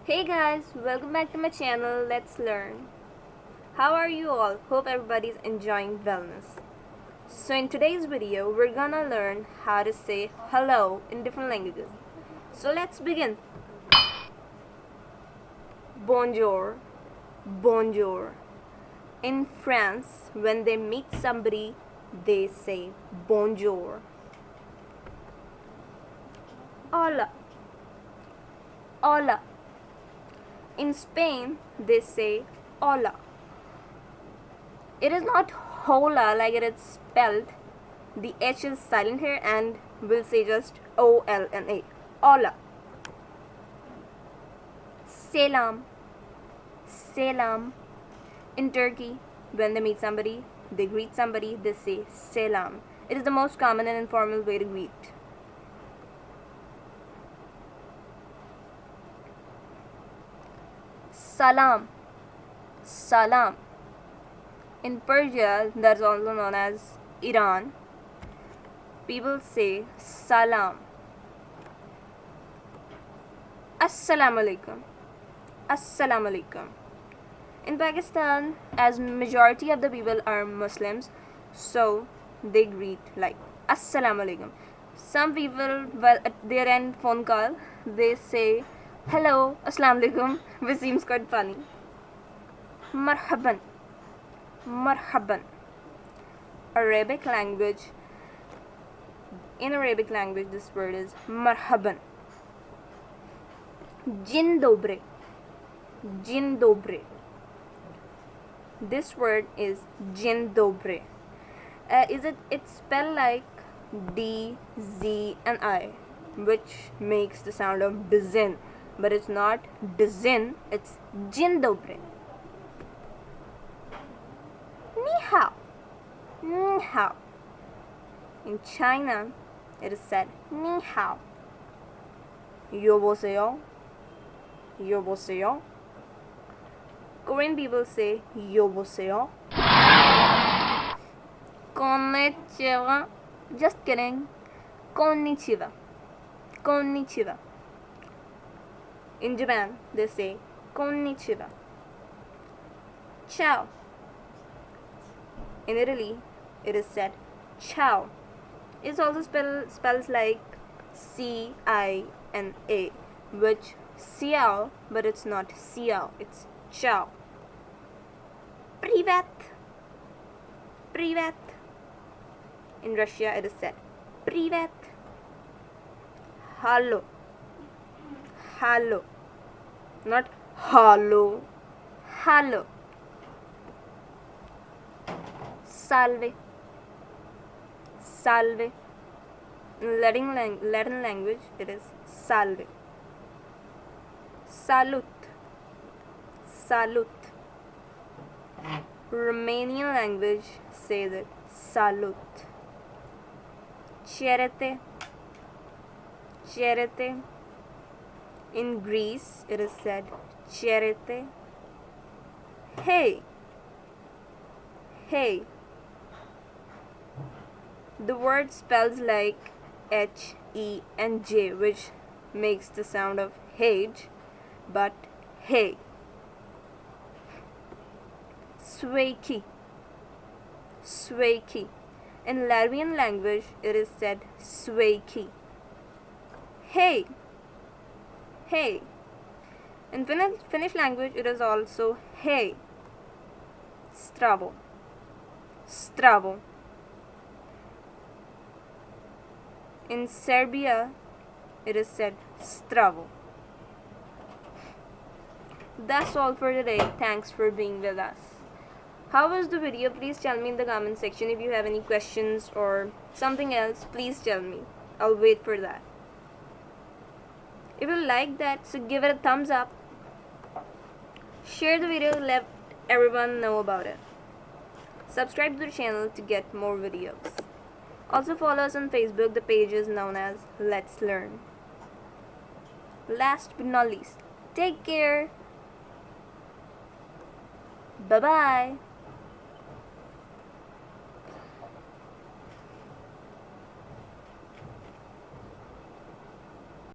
Hey guys, welcome back to my channel. Let's learn. How are you all? Hope everybody's enjoying wellness. So in today's video, we're gonna learn how to say hello in different languages. So let's begin. Bonjour. Bonjour. In France, when they meet somebody, they say bonjour. Hola. Hola. In Spain, they say hola. It is not hola like it is spelled. The H is silent here and we'll say just O-L-N-A. Hola. Selam. Selam. In Turkey, when they meet somebody, they greet somebody, they say selam. It is the most common and informal way to greet. Salam. Salam. In Persia, that's also known as Iran, people say salam. Assalamu alaikum. Assalamu alaikum. In Pakistan, as majority of the people are Muslims, so they greet like Assalamu alaikum. Some people, well, at their end phone call, they say hello, Assalamu alaikum, which seems quite funny. Marhaban. Marhaban. Arabic language. In Arabic language, this word is marhaban. Jin dobre. Jin dobre. This word is jin dobre. It's spelled like D, Z, and I, which makes the sound of dzin, but it's not dzin, it's jin dobre. Ni hao. Ni hao. In China, it is said ni hao. 여보세요. 여보세요. Korean people say 여보세요. Konnichiwa. Just kidding. Konnichiwa. Konnichiwa. In Japan, they say konnichiwa. Ciao. In Italy, it is said ciao. It's also spells like C-I-N-A, which ciao, but it's not ciao, it's ciao. Privet. Privet. In Russia, it is said privet. Hello. Hello. Not hello. Hello. Salve. Salve. In Latin language, it is salve. Salut. Salut. Romanian language says it salut. Cerete. Cerete. In Greece, it is said cerete. Hey. Hey. The word spells like H-E and J, which makes the sound of hage, but hey. Sveiki. Sveiki. In Latvian language, it is said sveiki. Hey. Hey. In Finnish language, it is also hey. Stravo. Stravo. In Serbia, it is said stravo. That's all for today. Thanks for being with us. How was the video? Please tell me in the comment section. If you have any questions or something else, please tell me. I'll wait for that. If you like that, so give it a thumbs up. Share the video, let everyone know about it. Subscribe to the channel to get more videos. Also follow us on Facebook. The page is known as Let's Learn. Last but not least, take care. Bye-bye.